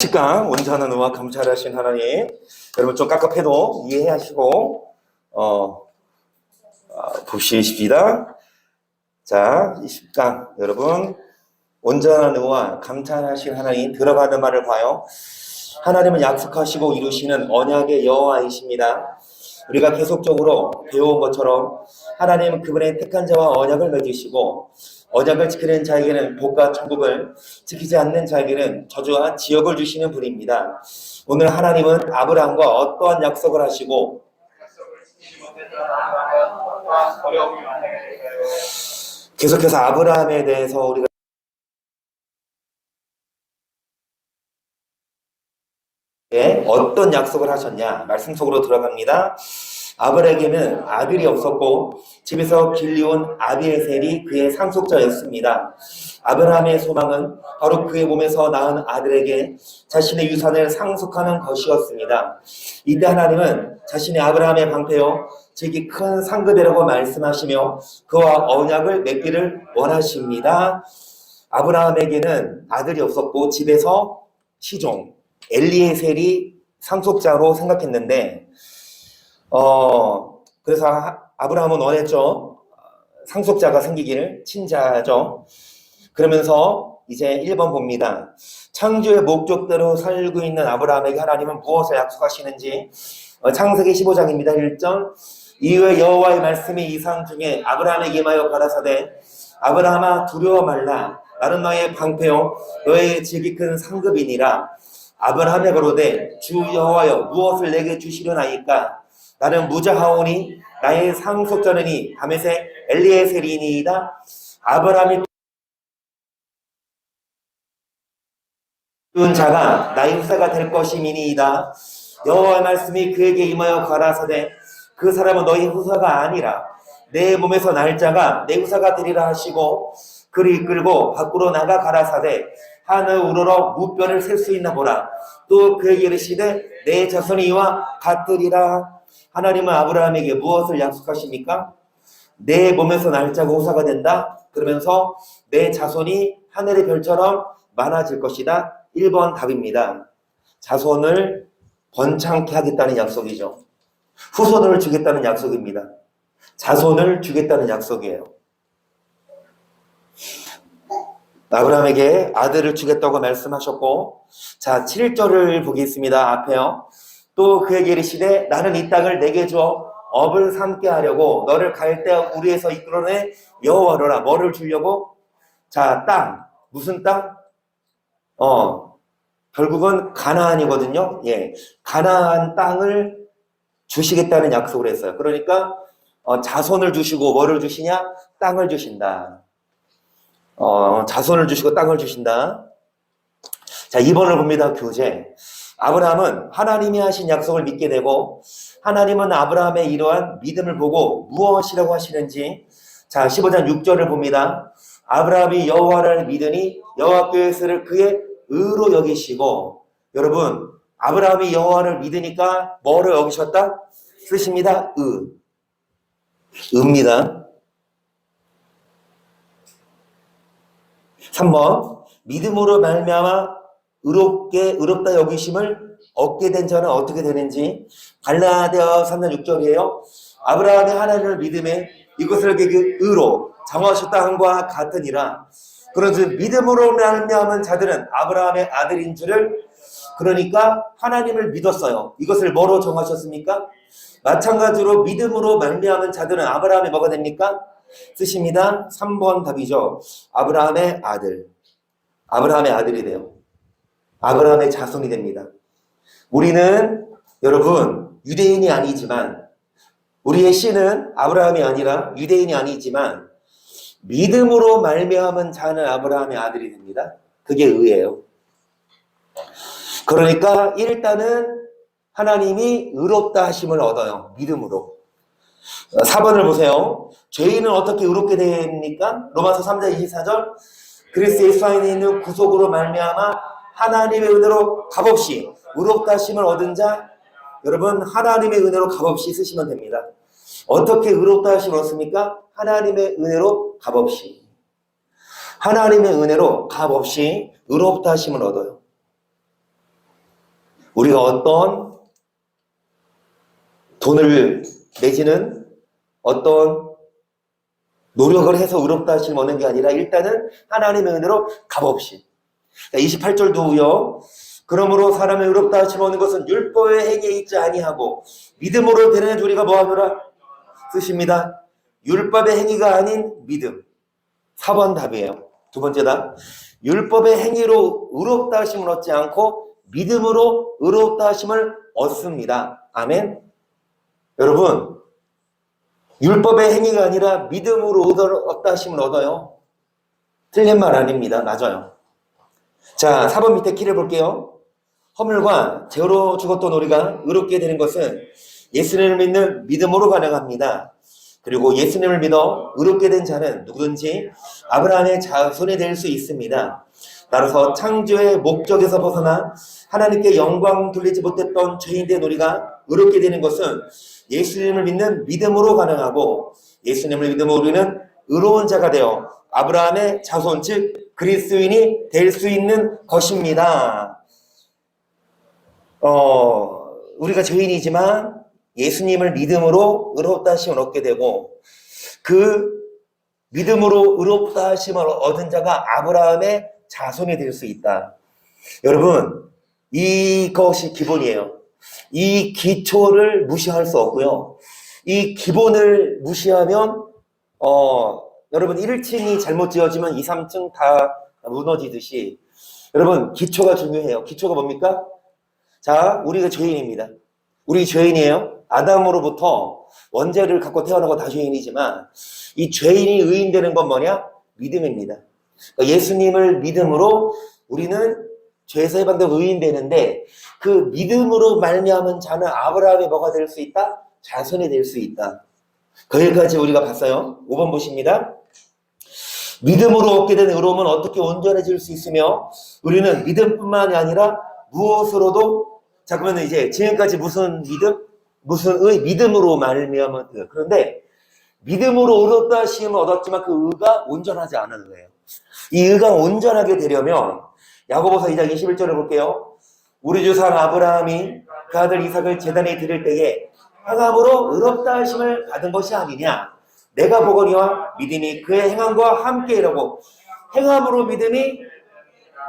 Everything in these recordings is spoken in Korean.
시간 온전한 의와 감찰하신 하나님, 여러분 좀 깝깝해도 이해하시고 보시십시다. 자, 이 10강 여러분 온전한 의와 감찰하신 하나님, 들어가는 말을 봐요. 하나님은 약속하시고 이루시는 언약의 여호와이십니다. 우리가 계속적으로 배워온 것처럼 하나님은 그분의 택한 자와 언약을 맺으시고, 언약을 지키는 자에게는 복과 천국을, 지키지 않는 자에게는 저주와 지옥을 주시는 분입니다. 오늘 하나님은 아브라함과 어떠한 약속을 하시고 계속해서 아브라함에 대해서 우리가 어떤 약속을 하셨냐 말씀 속으로 들어갑니다. 아브라함에게는 아들이 없었고 집에서 길리온 아비에셀이 그의 상속자였습니다. 아브라함의 소망은 바로 그의 몸에서 낳은 아들에게 자신의 유산을 상속하는 것이었습니다. 이때 하나님은 자신의 아브라함의 방패요 제게 큰 상급이라고 말씀하시며 그와 언약을 맺기를 원하십니다. 아브라함에게는 아들이 없었고 집에서 시종 엘리에셀이 상속자로 생각했는데 그래서 아브라함은 원했죠. 상속자가 생기기를, 친자죠. 그러면서 이제 1번 봅니다. 창조의 목적대로 살고 있는 아브라함에게 하나님은 무엇을 약속하시는지, 창세기 15장입니다. 1절. 이후에 여호와의 말씀이 이상 중에 아브라함에게 임하여 가라사대 아브라함아 두려워 말라. 나는 너의 방패요 너의 지극히 큰 상급이니라. 아브라함에 가로되 주 여호와여 무엇을 내게 주시려나이까. 나는 무자하오니 나의 상속자는이 다메섹 엘리에셀이니이다. 아브라함이 준 자가 나의 후사가 될 것이니이다. 여호와의 말씀이 그에게 임하여 가라사대 그 사람은 너희 후사가 아니라 내 몸에서 날 자가 내 후사가 되리라 하시고, 그를 이끌고 밖으로 나가 가라사대 하늘 우러러 무뼈를 셀 수 있나 보라. 또 그에게 이르시되 내 자손이 이와 같으리라. 하나님은 아브라함에게 무엇을 약속하십니까? 내 몸에서 날 자가 후사가 된다. 그러면서 내 자손이 하늘의 별처럼 많아질 것이다. 1번 답입니다. 자손을 번창케 하겠다는 약속이죠. 후손을 주겠다는 약속입니다. 자손을 주겠다는 약속이에요. 아브라함에게 아들을 주겠다고 말씀하셨고, 자 7절을 보겠습니다. 앞에요. 또 그에게 이르시되 나는 이 땅을 내게 주어 업을 삼게 하려고 너를 갈대아 우리에서 이끌어내 여호와로라. 뭐를 주려고? 자 땅, 무슨 땅? 결국은 가나안이거든요. 예, 가나안 땅을 주시겠다는 약속을 했어요. 그러니까 자손을 주시고 뭐를 주시냐? 땅을 주신다. 자손을 주시고 땅을 주신다. 자 2번을 봅니다. 교재. 아브라함은 하나님이 하신 약속을 믿게 되고, 하나님은 아브라함의 이러한 믿음을 보고 무엇이라고 하시는지, 자 15장 6절을 봅니다. 아브라함이 여호와를 믿으니 여호와께서를 그의 의로 여기시고, 여러분 아브라함이 여호와를 믿으니까 뭐를 여기셨다? 쓰십니다. 의입니다. 3번 믿음으로 말미암아 의롭다 여기심을 얻게 된 자는 어떻게 되는지, 갈라디아 3장 6절이에요. 아브라함이 하나님을 믿음에 이것을 그에게 의로 정하셨다 함과 같으니라. 그런즉 믿음으로 말미암은 자들은 아브라함의 아들인 줄을, 그러니까 하나님을 믿었어요. 이것을 뭐로 정하셨습니까? 마찬가지로 믿음으로 말미암은 자들은 아브라함의 뭐가 됩니까? 쓰십니다. 3번 답이죠. 아브라함의 아들. 아브라함의 아들이 돼요. 아브라함의 자손이 됩니다. 우리는 여러분 유대인이 아니지만, 우리의 씨는 아브라함이 아니라 유대인이 아니지만 믿음으로 말미암은 자는 아브라함의 아들이 됩니다. 그게 의예요. 그러니까 일단은 하나님이 의롭다 하심을 얻어요. 믿음으로. 4번을 보세요. 죄인은 어떻게 의롭게 됩니까? 로마서 3장 24절. 그리스도 예수 안에 있는 구속으로 말미암아 하나님의 은혜로 값없이 의롭다 하심을 얻은 자, 여러분 하나님의 은혜로 값없이 쓰시면 됩니다. 어떻게 의롭다 하심을 얻습니까? 하나님의 은혜로 값없이. 하나님의 은혜로 값없이 의롭다 하심을 얻어요. 우리가 어떤 돈을 내지는 어떤 노력을 해서 의롭다 하심을 얻는 게 아니라 일단은 하나님의 은혜로 값없이. 28절도요. 그러므로 사람의 의롭다 하심을 얻는 것은 율법의 행위에 있지 아니하고 믿음으로 되는 우리가 뭐하노라 쓰십니다. 율법의 행위가 아닌 믿음. 4번 답이에요. 두 번째 답. 율법의 행위로 의롭다 하심을 얻지 않고 믿음으로 의롭다 하심을 얻습니다. 아멘. 여러분, 율법의 행위가 아니라 믿음으로 얻다 하심을 얻어요. 틀린 말 아닙니다. 맞아요. 자, 4번 밑에 키를 볼게요. 허물과 죄로 죽었던 우리가 의롭게 되는 것은 예수님을 믿는 믿음으로 가능합니다. 그리고 예수님을 믿어 의롭게 된 자는 누구든지 아브라함의 자손이 될 수 있습니다. 따라서 창조의 목적에서 벗어나 하나님께 영광 돌리지 못했던 죄인된 우리가 의롭게 되는 것은 예수님을 믿는 믿음으로 가능하고 예수님을 믿음으로 우리는 의로운 자가 되어 아브라함의 자손 즉 그리스도인이 될 수 있는 것입니다. 우리가 죄인이지만 예수님을 믿음으로 의롭다 하심을 얻게 되고 그 믿음으로 의롭다 하심을 얻은 자가 아브라함의 자손이 될 수 있다. 여러분, 이것이 기본이에요. 이 기초를 무시할 수 없고요. 이 기본을 무시하면 여러분 1층이 잘못 지어지면 2, 3층 다 무너지듯이 여러분 기초가 중요해요. 기초가 뭡니까? 자, 우리가 죄인입니다. 우리 죄인이에요. 아담으로부터 원죄를 갖고 태어나고 다 죄인이지만 이 죄인이 의인되는 건 뭐냐? 믿음입니다. 그러니까 예수님을 믿음으로 우리는 죄에서 해방되고 의인되는데 그 믿음으로 말미암은 자는 아브라함이 뭐가 될 수 있다? 자손이 될 수 있다. 거기까지 우리가 봤어요. 5번 보십니다. 믿음으로 얻게 된 의로움은 어떻게 온전해질 수 있으며 우리는 믿음뿐만이 아니라 무엇으로도 자 그러면 이제 지금까지 무슨 믿음? 무슨 믿음으로 말미암은 그런데 믿음으로 의롭다 하심을 얻었지만 그 의가 온전하지 않은 거예요. 이 의가 온전하게 되려면 야고보서 2장 21절을 볼게요. 우리 조상 아브라함이 그 아들 이삭을 제단에 드릴 때에 행함으로 의롭다 하심을 받은 것이 아니냐. 내가 보거니와 믿음이 그의 행함과 함께 이라고. 행함으로 믿음이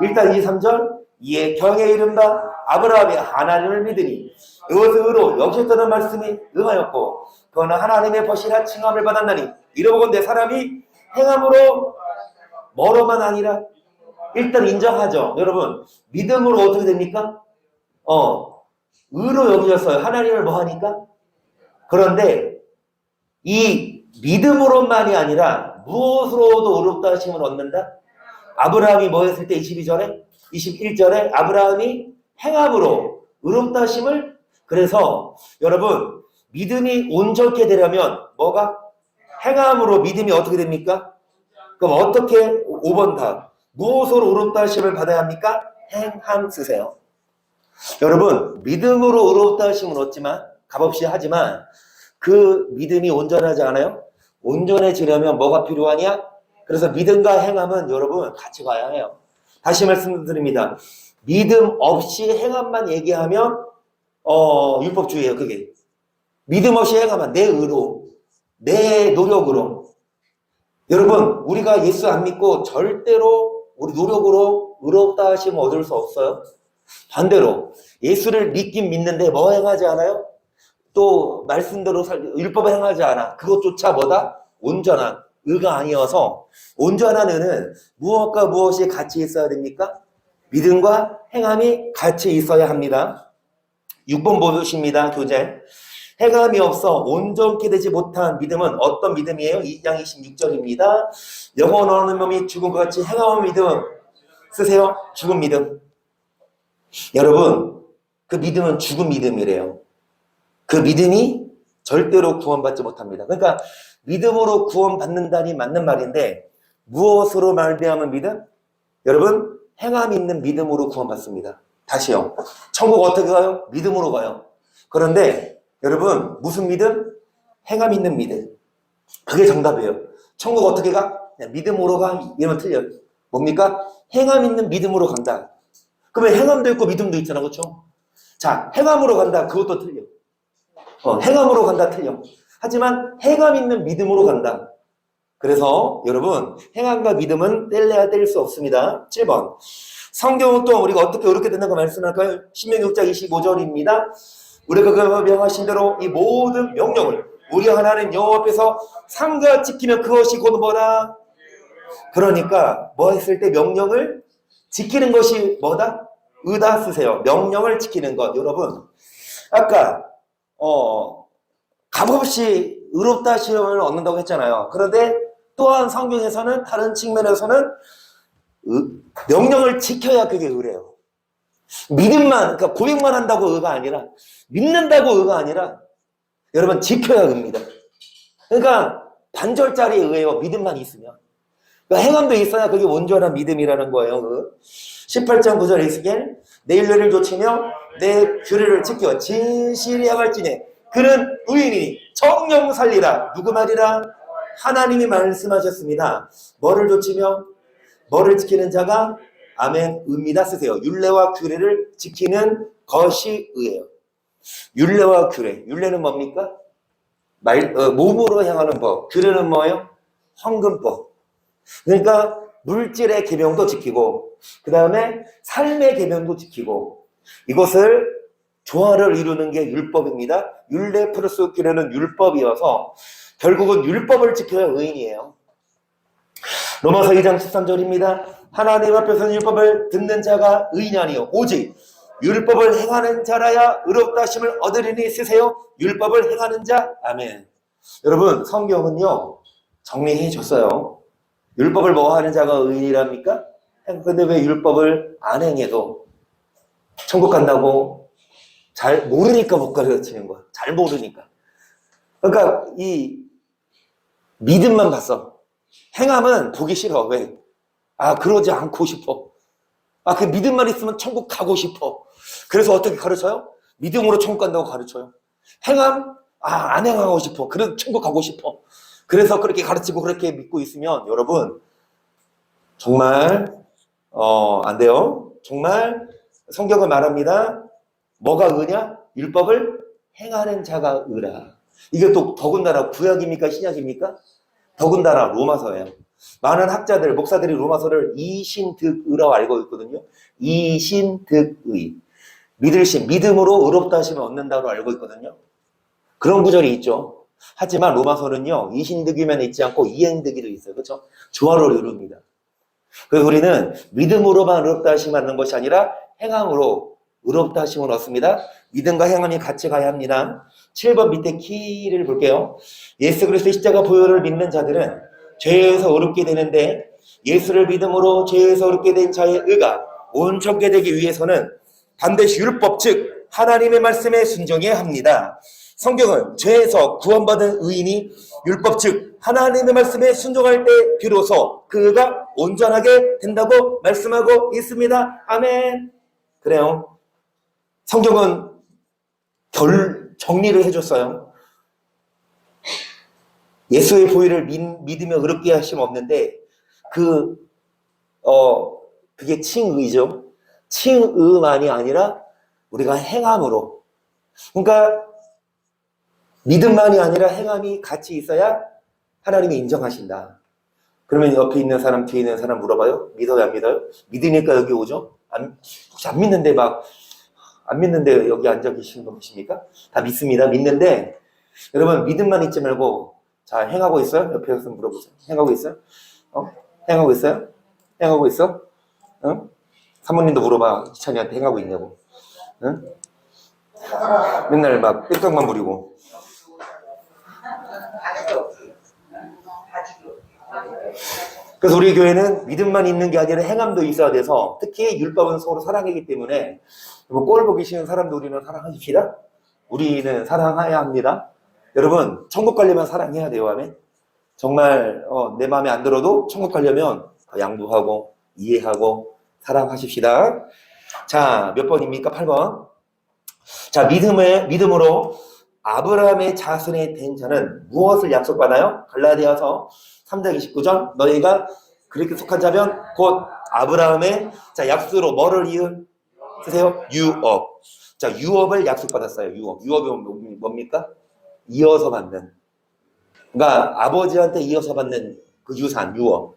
일단 2, 3절 이에 경에 이른바 아브라함이 하나님을 믿으니 이것은 의로 여기셨다는 말씀이 응하였고 그는 하나님의 벗이라 칭함을 받았나니 이러보건대 사람이 행함으로 뭐로만 아니라 일단 인정하죠. 여러분 믿음으로 어떻게 됩니까? 의로 여기셨어요. 하나님을 뭐 하니까? 그런데 이 믿음으로만이 아니라 무엇으로도 의롭다 하심을 얻는다? 아브라함이 뭐 했을 때 22절에? 21절에 아브라함이 행함으로 의롭다 하심을 그래서 여러분 믿음이 온전케 되려면 뭐가? 행함으로 믿음이 어떻게 됩니까? 그럼 어떻게 5번 답 무엇으로 의롭다 하심을 받아야 합니까? 행함 쓰세요. 여러분 믿음으로 의롭다 하심을 얻지만 값없이 하지만 그 믿음이 온전하지 않아요? 온전해지려면 뭐가 필요하냐? 그래서 믿음과 행함은 여러분 같이 가야 해요. 다시 말씀드립니다. 믿음 없이 행함만 얘기하면 율법주의예요. 그게 믿음 없이 행함만 내 의로 내 노력으로 여러분 우리가 예수 안 믿고 절대로 우리 노력으로 의롭다 하심을 얻을 수 없어요. 반대로 예수를 믿긴 믿는데 뭐 행하지 않아요? 또 말씀대로 율법을 행하지 않아. 그것조차 뭐다? 온전한 의가 아니어서 온전한 의는 무엇과 무엇이 같이 있어야 됩니까? 믿음과 행함이 같이 있어야 합니다. 6번 보십니다. 교재. 행함이 없어 온전케 되지 못한 믿음은 어떤 믿음이에요? 2장 26절입니다. 영원한 몸이 죽은 것 같이 행함 믿음 쓰세요. 죽은 믿음. 여러분 그 믿음은 죽은 믿음이래요. 그 믿음이 절대로 구원받지 못합니다. 그러니까 믿음으로 구원받는다니 맞는 말인데 무엇으로 말미암은 믿음? 여러분 행함 있는 믿음으로 구원받습니다. 다시요. 천국 어떻게 가요? 믿음으로 가요. 그런데 여러분 무슨 믿음? 행함 있는 믿음. 그게 정답이에요. 천국 어떻게 가? 그냥 믿음으로 가. 이러면 틀려요. 뭡니까? 행함 있는 믿음으로 간다. 그러면 행함도 있고 믿음도 있잖아. 그렇죠? 자, 행함으로 간다. 그것도 틀려. 행함으로 간다. 틀려. 하지만 행함 있는 믿음으로 간다. 그래서 여러분, 행함과 믿음은 뗄래야 뗄 수 없습니다. 7번. 성경은 또 우리가 어떻게 어렵게 된다고 말씀할까요? 신명기 6장 25절입니다. 우리가 그 명하신 대로 이 모든 명령을 우리 하나님 여호와 앞에서 삼가 지키면 그것이 곧 뭐다? 그러니까 뭐 했을 때 명령을 지키는 것이 뭐다? 의다 쓰세요. 명령을 지키는 것. 여러분, 아까 값없이 의롭다 하심을 얻는다고 했잖아요. 그런데 또한 성경에서는 다른 측면에서는 명령을 지켜야 그게 의래요. 믿음만, 그러니까 고백만 한다고 의가 아니라, 믿는다고 의가 아니라, 여러분, 지켜야 의입니다. 그러니까, 반절짜리 의예요. 믿음만 있으면. 그러니까 행함도 있어야 그게 온전한 믿음이라는 거예요. 18장 9절 에스겔, 내 율례를 조치며 내 규례를 지켜 진실히 행할지니 그는 의인이니 정령 살리라. 누구 말이라? 하나님이 말씀하셨습니다. 뭐를 조치며 뭐를 지키는 자가 아멘 의입니다. 쓰세요. 율례와 규례를 지키는 것이 의예요. 율례와 규례. 율례는 뭡니까? 몸으로 행하는 법. 규례는 뭐예요? 헌금법. 그러니까 물질의 계명도 지키고 그 다음에 삶의 계명도 지키고 이것을 조화를 이루는 게 율법입니다. 율례 플러스 규례는 율법이어서 결국은 율법을 지켜야 의인이에요. 로마서 2장 13절입니다. 하나님 앞에서는 율법을 듣는 자가 의인이 아니요 오직 율법을 행하는 자라야 의롭다 하심을 얻으리니 쓰세요. 율법을 행하는 자. 아멘. 여러분, 성경은요 정리해 줬어요. 율법을 뭐 하는 자가 의인이랍니까? 근데 왜 율법을 안 행해도 천국 간다고? 잘 모르니까 못 가르치는 거야. 잘 모르니까. 그러니까 이 믿음만 봤어. 행함은 보기 싫어. 왜? 그러지 않고 싶어. 그 믿음만 있으면 천국 가고 싶어. 그래서 어떻게 가르쳐요? 믿음으로 천국 간다고 가르쳐요. 행함? 안 행하고 싶어. 그래서 천국 가고 싶어. 그래서 그렇게 가르치고 그렇게 믿고 있으면 여러분 정말 안 돼요. 정말 성경은 말합니다. 뭐가 의냐? 율법을 행하는 자가 의라. 이게 또 더군다나 구약입니까? 신약입니까? 더군다나 로마서예요. 많은 학자들, 목사들이 로마서를 이신득의라고 알고 있거든요. 이신득의. 믿으심, 믿음으로 의롭다 하심을 얻는다고 알고 있거든요. 그런 구절이 있죠. 하지만 로마서는요, 이신득의만 있지 않고 이행득의도 있어요. 그렇죠? 조화를 이룹니다. 그래서 우리는 믿음으로만 의롭다 하심을 얻는 것이 아니라 행함으로 의롭다 하심을 얻습니다. 믿음과 행함이 같이 가야 합니다. 7번 밑에 키를 볼게요. 예수 그리스도의 십자가 보혈을 믿는 자들은 죄에서 의롭게 되는데 예수를 믿음으로 죄에서 의롭게 된 자의 의가 온전게 되기 위해서는 반드시 율법 즉 하나님의 말씀에 순종해야 합니다. 성경은 죄에서 구원받은 의인이 율법 즉 하나님의 말씀에 순종할 때 비로소 그 의가 온전하게 된다고 말씀하고 있습니다. 아멘. 그래요. 성경은 정리를 해줬어요. 예수의 보혈을 믿으며 의롭게 하심 없는데 그게 칭의죠. 칭의만이 아니라 우리가 행함으로. 그러니까 믿음만이 아니라 행함이 같이 있어야 하나님이 인정하신다. 그러면 옆에 있는 사람, 뒤에 있는 사람 물어봐요. 믿어요, 안 믿어요? 믿으니까 여기 오죠? 혹시 안 믿는데 안 믿는데 여기 앉아 계시는 거 보십니까? 다 믿습니다. 믿는데 여러분 믿음만 있지 말고 자 행하고 있어요? 옆에서 물어보세요. 행하고 있어요? 행하고 있어요? 행하고 있어? 사모님도 물어봐. 이찬이한테 행하고 있냐고. 응? 맨날 막 땡깡만 부리고. 그래서 우리 교회는 믿음만 있는 게 아니라 행함도 있어야 돼서 특히 율법은 서로 사랑이기 때문에 꼴 보기 싫은 사람도 우리는 사랑하십시다. 우리는 사랑해야 합니다. 여러분 천국 가려면 사랑해야 돼요. 아멘. 정말 내 마음에 안 들어도 천국 가려면 양보하고 이해하고 사랑하십시다. 자, 몇 번입니까? 8번. 자, 믿음으로 아브라함의 자손이 된 자는 무엇을 약속받아요? 갈라디아서 3장 29절 너희가 그렇게 속한 자면 곧 아브라함의 자 약속으로 뭐를 이은? 쓰세요. 유업. 자, 유업을 약속받았어요. 유업. 유업이 뭡니까? 이어서 받는. 그러니까 아버지한테 이어서 받는 그 유산, 유업.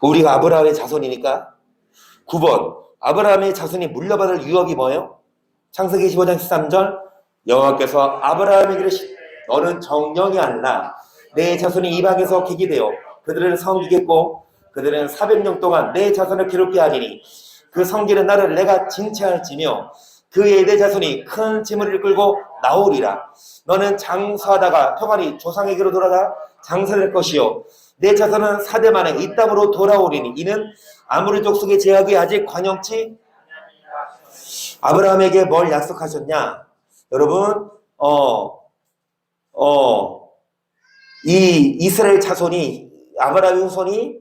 우리가 아브라함의 자손이니까. 9번. 아브라함의 자손이 물려받을 유업이 뭐예요? 창세기 15장 13절. 여호와께서 아브라함에게 이르시되 너는 정령이 아니라 내 자손이 이방에서 객이 되어 그들을 섬기겠고 그들은 400년 동안 내 자손을 괴롭게 하리니 그 섬기는 나를 내가 징체할지며 그의 내 자손이 큰 짐을 끌고 나오리라. 너는 장수하다가 평안히 조상에게로 돌아가 장사를 할 것이요 내 자손은 4대 만에 이 땅으로 돌아오리니 이는 아무리 족속의 제약이 아직 관영치. 아브라함에게 뭘 약속하셨냐? 여러분 이 이스라엘 자손이 아브라함의 후손이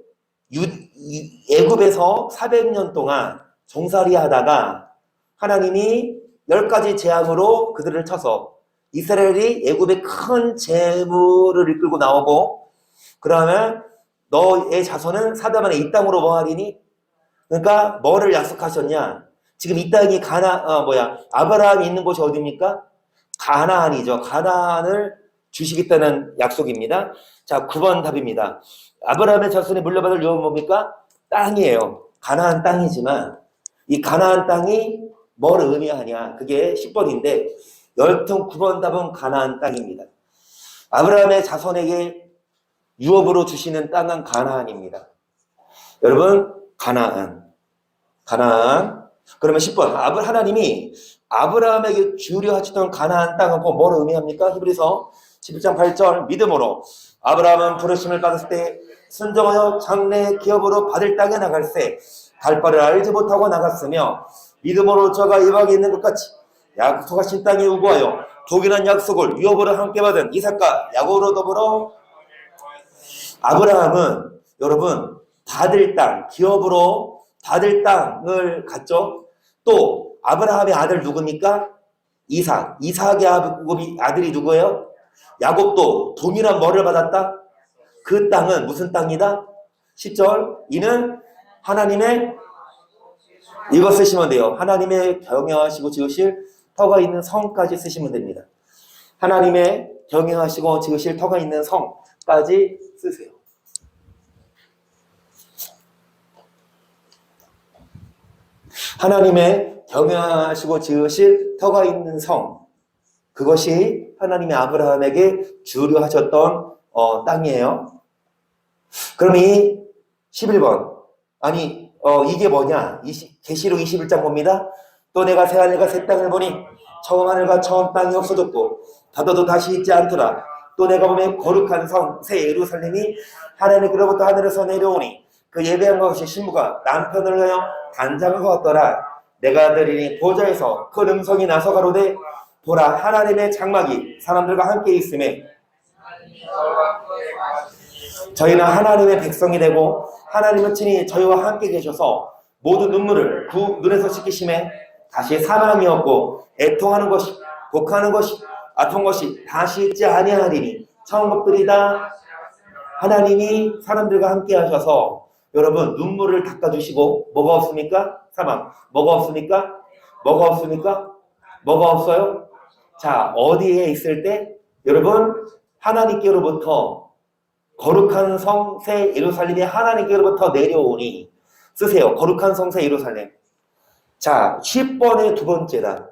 애굽에서 400년 동안 종살이 하다가 하나님이 10가지 재앙으로 그들을 쳐서 이스라엘이 애굽의 큰 재물을 이끌고 나오고 그러면 너의 자손은 4대 만에 이 땅으로 뭐하리니? 그러니까 뭐를 약속하셨냐? 지금 이 땅이 아브라함이 있는 곳이 어디입니까? 가나안이죠. 가나안을 주시겠다는 약속입니다. 자, 9번 답입니다. 아브라함의 자손이 물려받을 유업은 뭡니까? 땅이에요. 가나안 땅이지만 이 가나안 땅이 뭘 의미하냐? 그게 10번인데 열통 9번 답은 가나안 땅입니다. 아브라함의 자손에게 유업으로 주시는 땅은 가나안입니다. 여러분, 가나안. 그러면 10번. 하나님이 아브라함에게 주려 하시던 가나안 땅은 뭘 의미합니까? 히브리서 11장 8절 믿음으로 아브라함은 부르심을 받았을 때 순종하여 장래 기업으로 받을 땅에 나갈새 갈 바를 알지 못하고 나갔으며 믿음으로 저가 이방에 있는 것 같이 약속하신 땅에 우고하여 독일한 약속을 유업으로 함께 받은 이삭과 야곱으로 더불어 아브라함은 여러분 받을 땅, 기업으로 받을 땅을 갖죠. 또 아브라함의 아들 누굽니까? 이삭의 아들이 누구예요? 야곱도 동일한 뭐를 받았다? 그 땅은 무슨 땅이다? 10절 이는 하나님의 이거 쓰시면 돼요. 하나님의 경영하시고 지으실 터가 있는 성까지 쓰시면 됩니다. 하나님의 경영하시고 지으실 터가 있는 성까지 쓰세요. 하나님의 경영하시고 지으실 터가 있는 성, 그것이 하나님이 아브라함에게 주려 하셨던 땅이에요. 그럼 이 11번 이게 뭐냐? 계시록 21장 봅니다. 또 내가 새 하늘과 새 땅을 보니 처음 하늘과 처음 땅이 없어졌고 바다도 다시 있지 않더라. 또 내가 보면 거룩한 성 새 예루살렘이 하나님께로부터 하늘에서 내려오니 그 예배한 것이 신부가 남편을 위하여 단장한 것 같더라. 내가 들으니 보좌에서 그 음성이 나서 가로되 보라 하나님의 장막이 사람들과 함께 있음에 저희는 하나님의 백성이 되고 하나님은 친히 저희와 함께 계셔서 모든 눈물을 그 눈에서 씻기심에 다시 사망이 없고 애통하는 것이 곡하는 것이 아픈 것이 다시 있지 아니하리니 처음 것들이 다 하나님이 사람들과 함께 하셔서 여러분 눈물을 닦아주시고 뭐가 없습니까? 사망. 뭐가 없습니까? 뭐가 없어요? 자, 어디에 있을 때? 여러분 하나님께로부터 거룩한 성새 예루살렘이 하나님께로부터 내려오니 쓰세요. 거룩한 성새 예루살렘. 자, 10번의 두 번째다.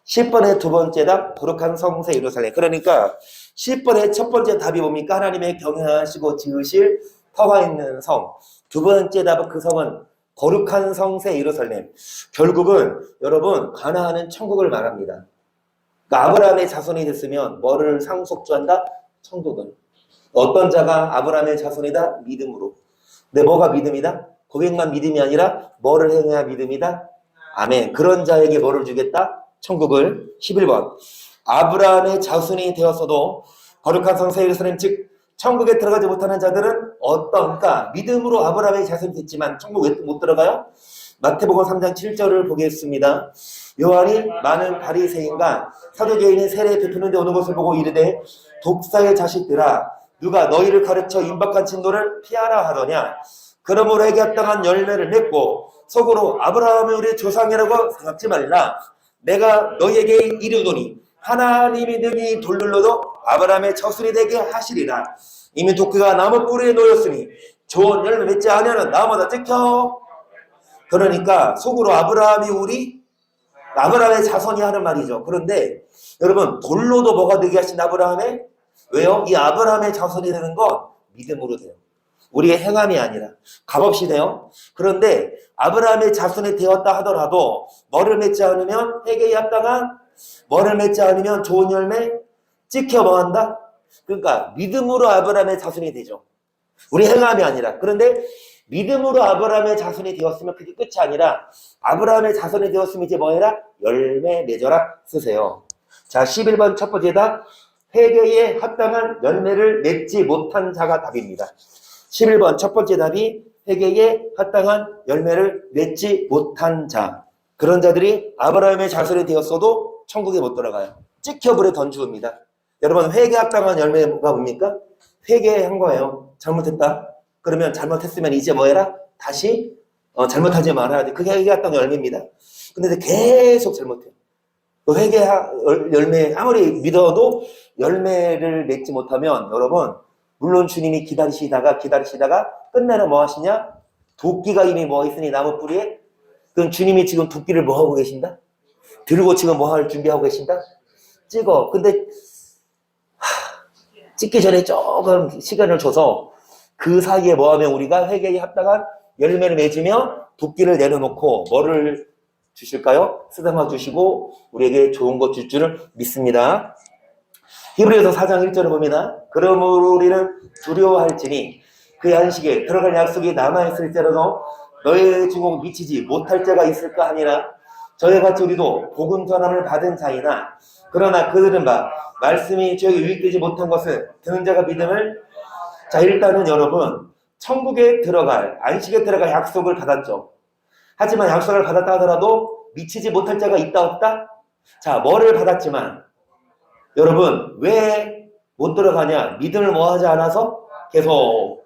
10번의 두 번째다. 거룩한 성새 예루살렘. 그러니까 10번의 첫 번째 답이 뭡니까? 하나님의 경영하시고 지으실 터가 있는 성. 두 번째 답은 그 성은 거룩한 성새 예루살렘. 결국은 여러분 가나안은 천국을 말합니다. 그러니까 아브라함의 자손이 됐으면 뭐를 상속주한다? 천국을. 어떤 자가 아브라함의 자손이다? 믿음으로. 근데 뭐가 믿음이다? 고백만 믿음이 아니라 뭐를 행해야 믿음이다? 아멘. 그런 자에게 뭐를 주겠다? 천국을. 11번. 아브라함의 자손이 되었어도 거룩한 성새 예루살렘 즉 천국에 들어가지 못하는 자들은 어떤가? 믿음으로 아브라함의 자손이 됐지만 천국 왜 못 들어가요? 마태복음 3장 7절을 보겠습니다. 요한이 많은 바리새인과 사두개인이 세례 베푸는 데 오는 것을 보고 이르되 독사의 자식들아 누가 너희를 가르쳐 임박한 진노를 피하라 하더냐? 그러므로 해결당한 열매를 맺고 속으로 아브라함이 우리의 조상이라고 생각지 말라. 내가 너희에게 이르노니 하나님이 능히 돌들로도 아브라함의 자손이 되게 하시리라. 이미 도끼가 나무 뿌리에 놓였으니 좋은 열매 맺지 아니하는 나무마다 찍혀. 그러니까 속으로 아브라함의 자손이 하는 말이죠. 그런데 여러분, 돌로도 뭐가 되게 하신 아브라함의, 왜요? 이 아브라함의 자손이 되는 건 믿음으로 돼요. 우리의 행함이 아니라 값없이 돼요. 그런데 아브라함의 자손이 되었다 하더라도 뭐를 맺지 않으면 회개에 합당한, 뭐를 맺지 않으면 좋은 열매 찍혀 뭐한다? 그러니까 믿음으로 아브라함의 자손이 되죠. 우리 행함이 아니라. 그런데 믿음으로 아브라함의 자손이 되었으면 그게 끝이 아니라 아브라함의 자손이 되었으면 이제 뭐 해라? 열매 맺어라 쓰세요. 자, 11번 첫 번째다. 회개에 합당한 열매를 맺지 못한 자가 답입니다. 11번 첫 번째 답이 회개에 합당한 열매를 맺지 못한 자. 그런 자들이 아브라함의 자손이 되었어도 천국에 못 들어가요. 찍혀불에 던지웁니다. 여러분, 회개에 합당한 열매가 뭡니까? 회개한 거예요. 잘못했다. 그러면 잘못했으면 이제 뭐 해라? 다시 잘못하지 말아야 돼. 그게 회개에 합당한 열매입니다. 근데 계속 잘못해요. 그 회개 열매 아무리 믿어도 열매를 맺지 못하면 여러분, 물론 주님이 기다리시다가 끝내는 뭐 하시냐? 도끼가 이미 뭐 있으니 나무 뿌리에. 그럼 주님이 지금 도끼를 뭐 하고 계신다? 들고 지금 뭐 할 준비하고 계신다? 찍어. 근데 찍기 전에 조금 시간을 줘서 그 사이에 뭐 하면 우리가 회개에 합당한 열매를 맺으며 도끼를 내려놓고 뭐를 주실까요? 쓰다마 주시고 우리에게 좋은 것 줄 줄을 믿습니다. 히브리서 4장 1절을 봅니다. 그러므로 우리는 두려워할지니 그의 안식에 들어갈 약속이 남아있을지라도 너의 주공 미치지 못할 자가 있을까 하니라. 저희 같이 우리도 복음 전함을 받은 자이나 그러나 그들은 말씀이 저에게 유익되지 못한 것은 듣는 자가 믿음을. 자, 일단은 여러분, 천국에 들어갈, 안식에 들어갈 약속을 받았죠. 하지만 약속을 받았다 하더라도 미치지 못할 자가 있다 없다? 자, 뭐를 받았지만 여러분, 왜 못 들어가냐? 믿음을 뭐 하지 않아서 계속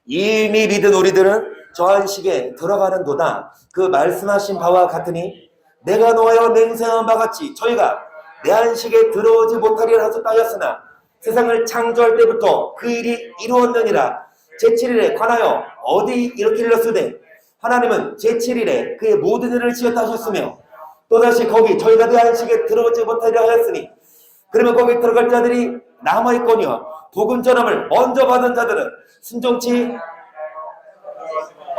이미 믿은 우리들은 저 안식에 들어가는 도다. 그 말씀하신 바와 같으니 내가 놓아여 맹세한 바 같이 저희가 내 안식에 들어오지 못하리라 하였으나 세상을 창조할 때부터 그 일이 이루었느니라. 제7일에 관하여 어디 이렇게 일렀으되 하나님은 제7일에 그의 모든 일을 지었다 하셨으며 또다시 거기 저희가 그 안식에 들어오지 못하리라 하였으니 그러면 거기 들어갈 자들이 남아있거니와 복음 전함을 먼저 받은 자들은 순종치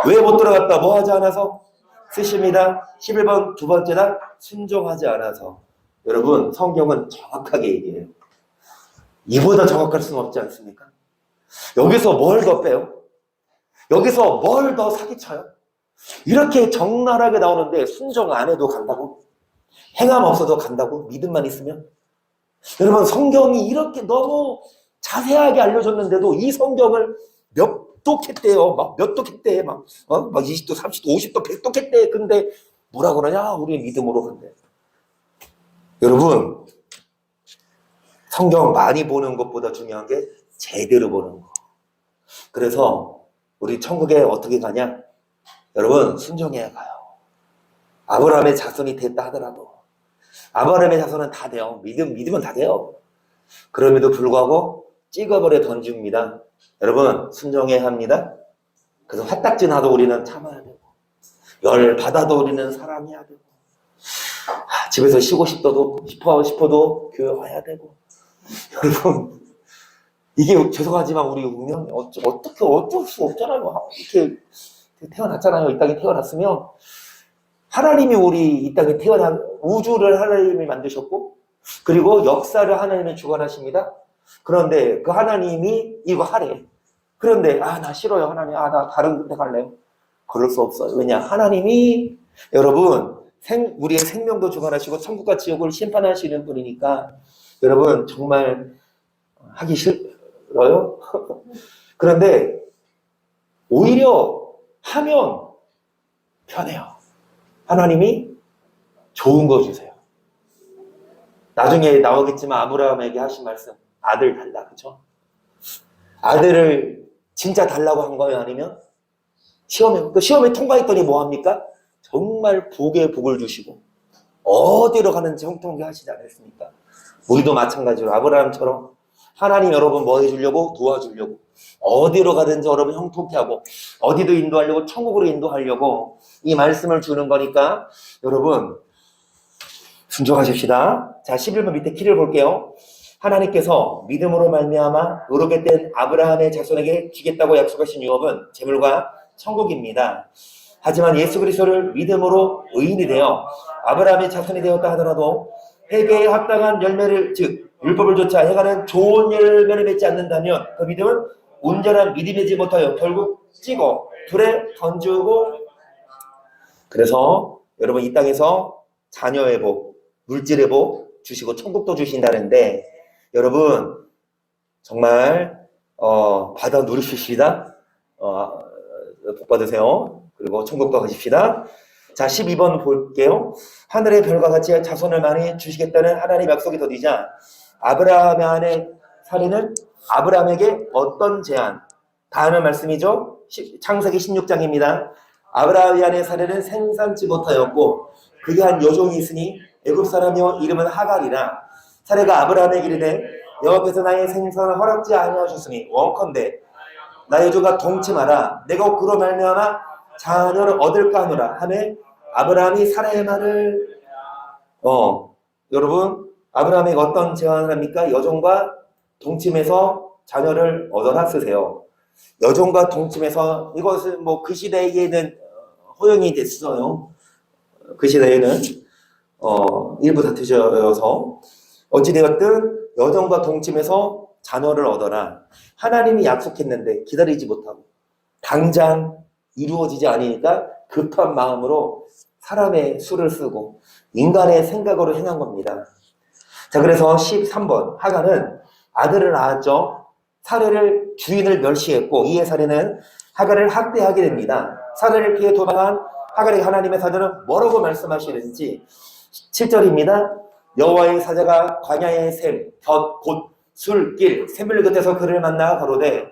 왜 못 들어갔다? 뭐 하지 않아서? 쓰십니다. 11번 두 번째다. 순종하지 않아서. 여러분, 성경은 정확하게 얘기해요. 이보다 정확할 수는 없지 않습니까? 여기서 뭘 더 빼요? 여기서 뭘 더 사기쳐요? 이렇게 적나라하게 나오는데 순종 안 해도 간다고? 행함 없어도 간다고? 믿음만 있으면? 여러분, 성경이 이렇게 너무 자세하게 알려줬는데도 이 성경을 몇 독했대요. 몇 독했대. 막 20도, 30도, 50도, 100도 했대. 근데 뭐라 그러냐? 우리 믿음으로 간대. 여러분, 성경 많이 보는 것보다 중요한 게 제대로 보는 거. 그래서 우리 천국에 어떻게 가냐? 여러분, 순종해야 가요. 아브라함의 자손이 됐다 하더라도 아브라함의 자손은 다 돼요. 믿으면 다 돼요. 그럼에도 불구하고 찍어버려 던집니다. 여러분, 순종해야 합니다. 그래서 화딱지 나도 우리는 참아야 되고 열 받아도 우리는 사랑해야 되고 집에서 쉬고 싶어도 교회 와야 되고. 여러분, 이게 죄송하지만 우리 운명 어쩔 수 없잖아요. 이렇게 태어났잖아요. 이 땅에 태어났으면 하나님이 우리 이 땅에 태어난 우주를 하나님이 만드셨고 그리고 역사를 하나님이 주관하십니다. 그런데 그 하나님이 이거 하래. 그런데 나 싫어요 하나님. 나 다른 데 갈래요. 그럴 수 없어요. 왜냐? 하나님이 여러분 우리의 생명도 주관하시고 천국과 지옥을 심판하시는 분이니까 여러분 정말 하기 싫어요? 그런데 오히려 하면 편해요. 하나님이 좋은 거 주세요. 나중에 나오겠지만 아브라함에게 하신 말씀, 아들 달라, 그죠? 아들을 진짜 달라고 한 거예요? 아니면 시험에 통과했더니 뭐 합니까? 정말 복에 복을 주시고 어디로 가는지 형통케 하시지 않았습니까? 우리도 마찬가지로 아브라함처럼 하나님 여러분 뭐 해주려고? 도와주려고. 어디로 가든지 여러분 형통케 하고 어디도 인도하려고 천국으로 인도하려고 이 말씀을 주는 거니까 여러분 순종하십시다. 자, 11번 밑에 키를 볼게요. 하나님께서 믿음으로 말미암아 의롭게 된 아브라함의 자손에게 주겠다고 약속하신 유업은 재물과 천국입니다. 하지만 예수 그리스도를 믿음으로 의인이 되어 아브라함의 자손이 되었다 하더라도 회개에 합당한 열매를 즉 율법을 좇아 행하는 좋은 열매를 맺지 않는다면 그 믿음은 온전한 믿음이지 못하여 결국 찍어 불에 던지고 그래서 여러분 이 땅에서 자녀의 복, 물질의 복 주시고 천국도 주신다는데 여러분 정말 받아 누리십시다. 복 받으세요. 그리고 천국도 가십시다. 자, 12번 볼게요. 하늘의 별과 같이 자손을 많이 주시겠다는 하나님의 약속이 더디자 아브라함의 사례는 아브라함에게 어떤 제안? 다음의 말씀이죠. 창세기 16장입니다. 아브라함의 아내 사례는 생산치 못하였고 그게 한 여종이 있으니 애굽 사람이요 이름은 하갈이라. 사례가 아브라함에게 이르되 여호와께서 나의 생산을 허락지 아니하셨으니 원컨대 나의 여종과 동침하라. 내가 그로 말미암아 자녀를 얻을까 하노라 하매 아브라함이 사례의 말을 여러분 아브라함에게 어떤 제안을 합니까? 여종과 동침해서 자녀를 얻어라 쓰세요. 여종과 동침해서 이것은 뭐 그 시대에는 허용이 됐어요. 그 시대에는 일부 다투져서 어찌되었든 여종과 동침해서 자녀를 얻어라. 하나님이 약속했는데 기다리지 못하고 당장 이루어지지 않으니까 급한 마음으로 사람의 수를 쓰고 인간의 생각으로 행한 겁니다. 자, 그래서 13번 하갈은 아들을 낳았죠. 사례를 주인을 멸시했고 이에 사례는 하갈을 학대하게 됩니다. 사례를 피해 도망한 하갈에게 하나님의 사자는 뭐라고 말씀하시는지 7절입니다. 여호와의 사자가 광야의 샘, 곧 술길, 샘물 곁에서 그를 만나 가로되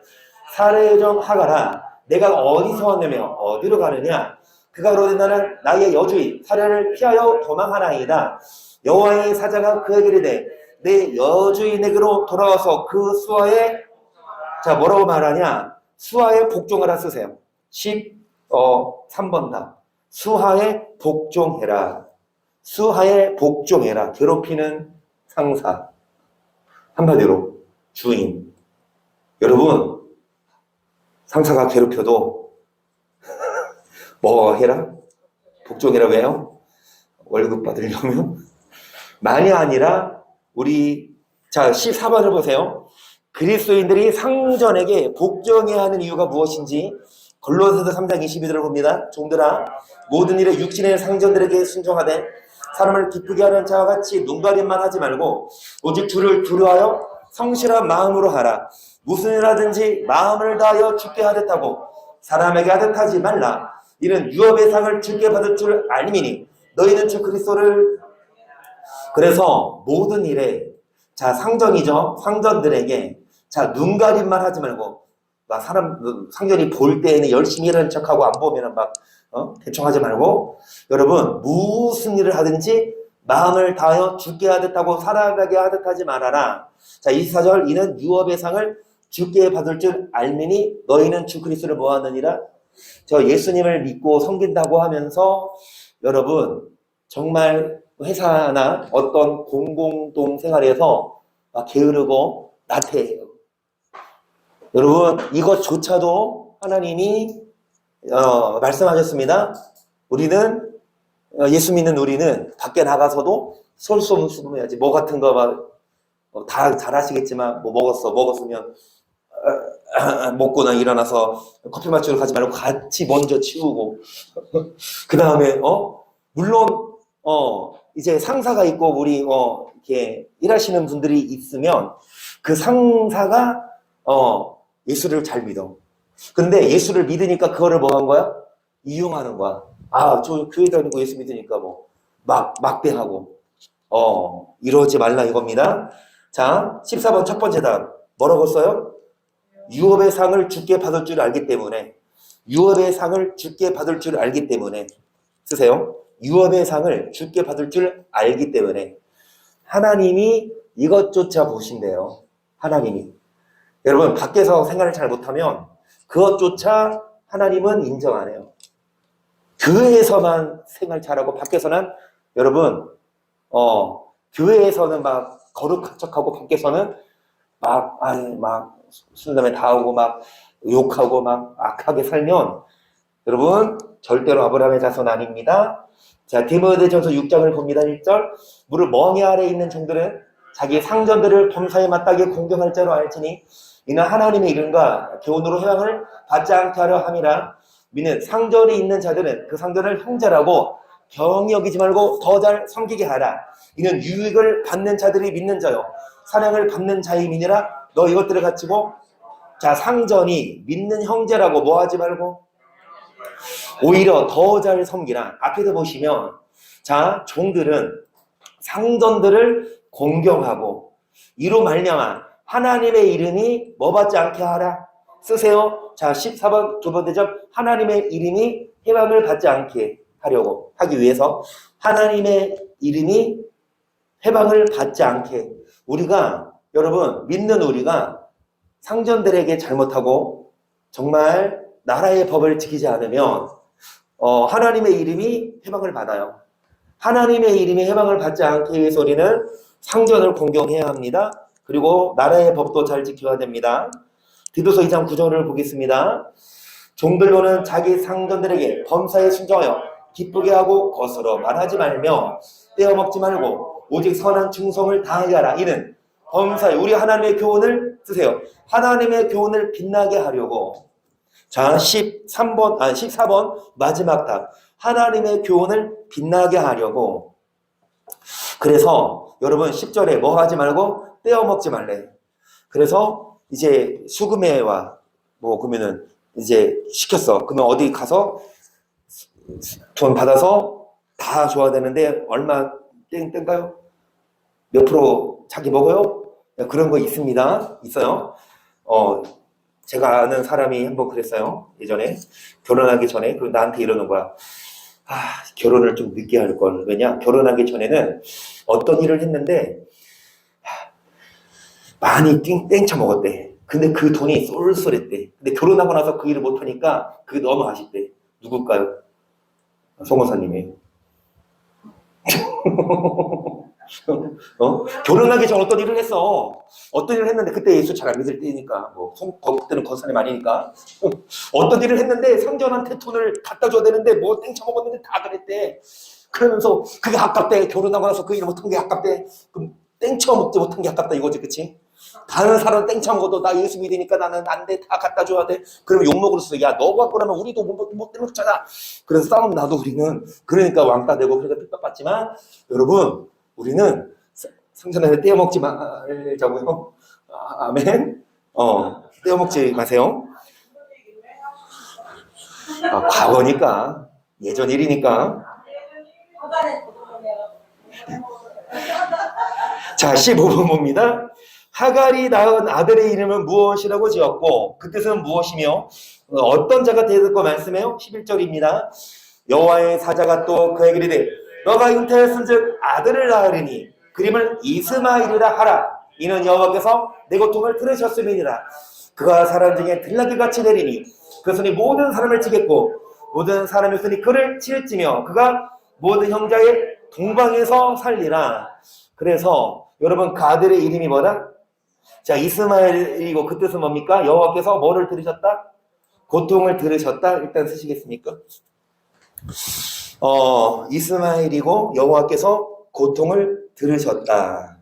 사례의 종 하갈아 내가 어디서 왔느며 어디로 가느냐 그가 그러되 나는 나의 여주인 사례를 피하여 도망하나이다. 여호와의 사자가 그에게 이르되 내 여주인에게로 돌아와서 그 수하에 자 뭐라고 말하냐 수하에 복종하라 쓰세요. 13번 답 수하에 복종해라. 수하에 복종해라. 괴롭히는 상사 한마디로 주인. 여러분 상사가 괴롭혀도 뭐 해라? 복종해라. 왜요? 월급 받으려면? 만이 아니라 우리 자 14번을 보세요. 그리스도인들이 상전에게 복종해야 하는 이유가 무엇인지 골로새서 3장 22절을 봅니다. 종들아 모든 일에 육신의 상전들에게 순종하되 사람을 기쁘게 하는 자와 같이 눈가림만 하지 말고 오직 주를 두려워하여 성실한 마음으로 하라. 무슨 일 하든지 마음을 다하여 주께 하듯하고 사람에게 하듯하지 말라. 이는 유업의 상을 주께 받을 줄 알미니 너희는 주 그리스도를 그래서 모든 일에 자 상전이죠. 상전들에게 자 눈가림만 하지 말고 막 사람 상전이 볼 때에는 열심히 일하는 척하고 안 보면은 막 대충 하지 말고 여러분 무슨 일을 하든지 마음을 다하여 주께 하듯하고 사람에게 하듯하지 말아라. 자 24절 이는 유업의 상을 주께 받을 줄 알미니 너희는 주 그리스도를 모았느니라. 저 예수님을 믿고 섬긴다고 하면서 여러분 정말 회사나 어떤 공공동 생활에서 막 게으르고 나태해요. 여러분 이것조차도 하나님이 말씀하셨습니다. 우리는 예수 믿는 우리는 밖에 나가서도 솔선수범해야지. 뭐 같은 거 막 다 잘 아시겠지만 뭐 먹었으면 먹고 나 일어나서 커피 마시러 가지 말고 같이 먼저 치우고 그 다음에 물론 이제 상사가 있고 우리 이렇게 일하시는 분들이 있으면 그 상사가 예수를 잘 믿어. 근데 예수를 믿으니까 그거를 뭐 한 거야? 이용하는 거야. 아, 저 교회 다니고 예수 믿으니까 뭐 막대하고 이러지 말라 이겁니다. 자, 14번 첫 번째 답 뭐라고 써요? 유업의 상을 주께 받을 줄 알기 때문에 유업의 상을 주께 받을 줄 알기 때문에 쓰세요. 유업의 상을 주께 받을 줄 알기 때문에 하나님이 이것조차 보신대요. 하나님이. 여러분 밖에서 생활을 잘 못하면 그것조차 하나님은 인정 안 해요. 교회에서만 생활 잘하고 밖에서는 여러분 교회에서는 막 거룩한 척하고 밖에서는 막 순담에 다하고 막 욕하고 막 악하게 살면 여러분 절대로 아브라함의 자손 아닙니다. 자, 디모데전서 6장을 봅니다. 1절. 무릇 멍에 아래 있는 종들은 자기 상전들을 범사에 마땅하게 공경할 자로 알지니 이는 하나님의 이름과 교훈으로 회방을 받지 않게 하려 함이라. 믿는 상전이 있는 자들은 그 상전을 형제라고 경히 여기지 말고 더 잘 섬기게 하라. 이는 유익을 받는 자들이 믿는 자요 사랑을 받는 자임이니라. 너 이것들을 갖추고 자, 상전이 믿는 형제라고 뭐 하지 말고 오히려 더 잘 섬기라. 앞에도 보시면 자, 종들은 상전들을 공경하고 이로 말미암아 하나님의 이름이 뭐 받지 않게 하라. 쓰세요. 자, 14번 두 번째 점. 하나님의 이름이 해방을 받지 않게 하려고 하기 위해서 하나님의 이름이 해방을 받지 않게 우리가 여러분 믿는 우리가 상전들에게 잘못하고 정말 나라의 법을 지키지 않으면 하나님의 이름이 해방을 받아요. 하나님의 이름이 해방을 받지 않기 위해서 우리는 상전을 공경해야 합니다. 그리고 나라의 법도 잘 지켜야 됩니다. 디도서 2장 9절을 보겠습니다. 종들로는 자기 상전들에게 범사에 순종하여 기쁘게 하고 거스러 말하지 말며 떼어먹지 말고 오직 선한 충성을 다하게 하라. 이는 범사에 우리 하나님의 교훈을 쓰세요. 하나님의 교훈을 빛나게 하려고. 자, 14번 마지막 답. 하나님의 교훈을 빛나게 하려고. 그래서 여러분 10절에 뭐 하지 말고 떼어먹지 말래. 그래서 이제 수금회와 뭐 그러면은 이제 시켰어. 그러면 어디 가서 돈 받아서 다 줘야 되는데 얼마 땡까요? 몇 프로 자기 먹어요? 그런 거 있습니다. 있어요. 제가 아는 사람이 한번 그랬어요. 예전에 결혼하기 전에 그리고 나한테 이러는 거야. 결혼을 좀 늦게 할 걸. 왜냐? 결혼하기 전에는 어떤 일을 했는데 많이 땡쳐 먹었대. 근데 그 돈이 쏠쏠했대. 근데 결혼하고 나서 그 일을 못하니까 그게 너무 아쉽대. 누굴까요? 송호사님이. 결혼하기 전 어떤 일을 했어. 어떤 일을 했는데 그때 예수 잘 안 믿을 때니까 그때는 거사님 아니니까 어떤 일을 했는데 상전한테 돈을 갖다 줘야 되는데 뭐 땡쳐 먹었는데 다 그랬대. 그러면서 그게 아깝대. 결혼하고 나서 그 일 못한 게 아깝대. 그럼 땡쳐 먹지 못한 게 아깝다 이거지, 그치? 다른 사람 땡쳐 먹어도 나 예수 믿으니까 나는 안 돼. 다 갖다 줘야 돼. 그러면 욕먹을 수 있어. 야, 너 갖고 나면 우리도 못 때려먹잖아. 그래서 싸움 나도 우리는. 그러니까 왕따 되고 그러니까 핍박받지만 여러분 우리는 상전한테 떼어먹지 말자고요. 아멘. 떼어먹지 마세요. 과거니까 예전 일이니까. 자, 15번 봅니다. 하갈이 낳은 아들의 이름은 무엇이라고 지었고 그 뜻은 무엇이며 어떤 자가 되었고 말씀해요. 11절입니다. 여호와의 사자가 또 그에게 이르되 너가 잉태하였은즉 아들을 낳으리니 그 이름을 이스마엘이라 하라. 이는 여호와께서 내 고통을 들으셨음이니라. 그가 사람 중에 들나귀같이 내리니 그 손이 모든 사람을 치겠고 모든 사람의 손이 그를 칠지며 그가 모든 형제의 동방에서 살리라. 그래서 여러분 그 아들의 이름이 뭐다? 자, 이스마엘이고 그 뜻은 뭡니까? 여호와께서 뭐를 들으셨다? 고통을 들으셨다. 일단 쓰시겠습니까? 이스마엘이고 여호와께서 고통을 들으셨다.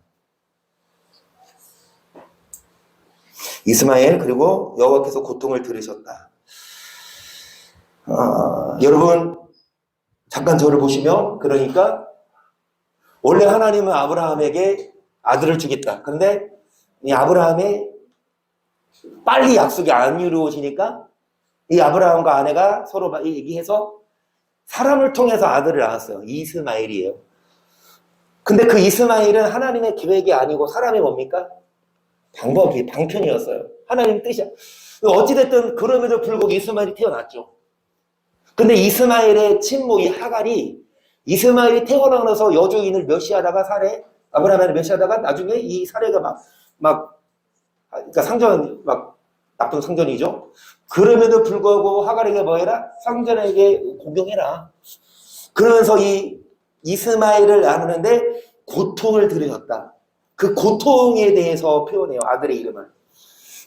이스마엘 그리고 여호와께서 고통을 들으셨다. 여러분 잠깐 저를 보시면 그러니까 원래 하나님은 아브라함에게 아들을 주겠다. 그런데 이 아브라함이 빨리 약속이 안 이루어지니까 이 아브라함과 아내가 서로 얘기해서 사람을 통해서 아들을 낳았어요. 이스마엘이에요. 근데 그 이스마엘은 하나님의 계획이 아니고 사람이 뭡니까? 방편이었어요. 하나님 뜻이야. 어찌됐든 그럼에도 불구하고 이스마엘이 태어났죠. 근데 이스마엘의 친모 이 하갈이 이스마엘이 태어나고 나서 여주인을 멸시하다가 살해, 아브라함을 멸시하다가 나중에 이 살해가 그러니까 상전, 나쁜 상전이죠. 그럼에도 불구하고 하갈에게 뭐 해라? 상전에게 공경해라. 그러면서 이 이스마엘을 나누는데 고통을 들으셨다. 그 고통에 대해서 표현해요. 아들의 이름을.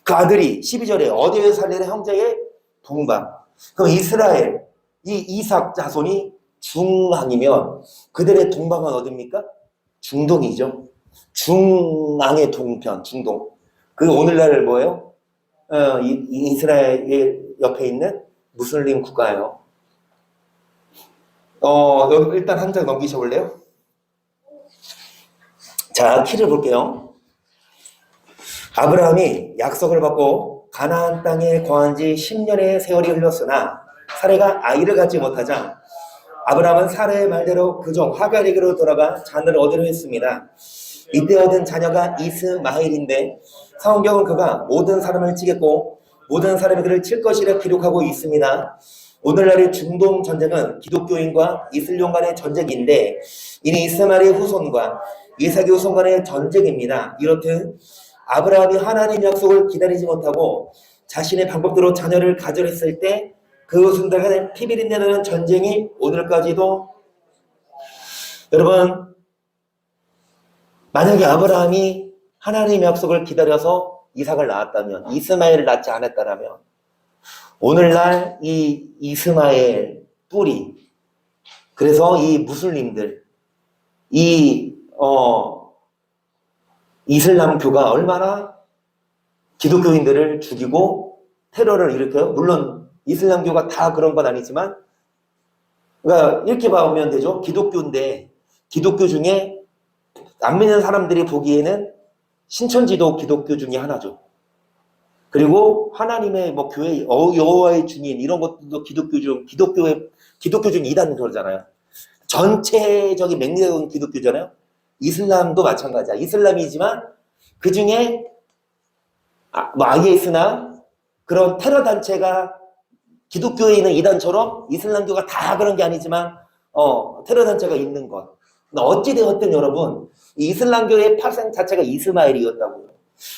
그 아들이 12절에 어디에 살리는 형제의 동방. 그럼 이스라엘, 이 이삭 자손이 중앙이면 그들의 동방은 어딥니까? 중동이죠. 중앙의 동편, 중동. 그 오늘날 뭐예요? 이스라엘 옆에 있는 무슬림 국가예요. 여기 일단 한 장 넘기셔 볼래요? 자, 키를 볼게요. 아브라함이 약속을 받고 가나안 땅에 거한 지 10년의 세월이 흘렀으나 사레가 아이를 갖지 못하자 아브라함은 사레의 말대로 그종 하갈에게로 돌아가 자녀를 얻으려 했습니다. 이때 얻은 자녀가 이스마엘인데 성경은 그가 모든 사람을 치겠고 모든 사람이 그를 칠 것이라 기록하고 있습니다. 오늘날의 중동 전쟁은 기독교인과 이슬람 간의 전쟁인데 이는 이스마엘의 후손과 이삭의 후손 간의 전쟁입니다. 이렇듯 아브라함이 하나님의 약속을 기다리지 못하고 자신의 방법대로 자녀를 가져라 했을 때 그 후손들 간의 피비린내나는 전쟁이 오늘까지도 여러분 만약에 아브라함이 하나님의 약속을 기다려서 이삭을 낳았다면 이스마엘을 낳지 않았다면 오늘날 이 이스마엘 뿌리 그래서 이 무슬림들 이 이슬람교가 얼마나 기독교인들을 죽이고 테러를 일으켜요. 물론 이슬람교가 다 그런 건 아니지만 그러니까 이렇게 보면 되죠. 기독교인데 기독교 중에 안 믿는 사람들이 보기에는 신천지도 기독교 중에 하나죠. 그리고 하나님의 뭐 교회 여호와의 증인 이런 것들도 기독교 중 2단 그러잖아요. 전체적인 맹렬한 기독교잖아요. 이슬람도 마찬가지야. 이슬람이지만 그 중에 IS나 그런 테러 단체가 기독교에 있는 이단처럼 이슬람교가 다 그런 게 아니지만 테러 단체가 있는 것. 어찌되었든 여러분 이 이슬람교의 파생 자체가 이스마엘이었다고요.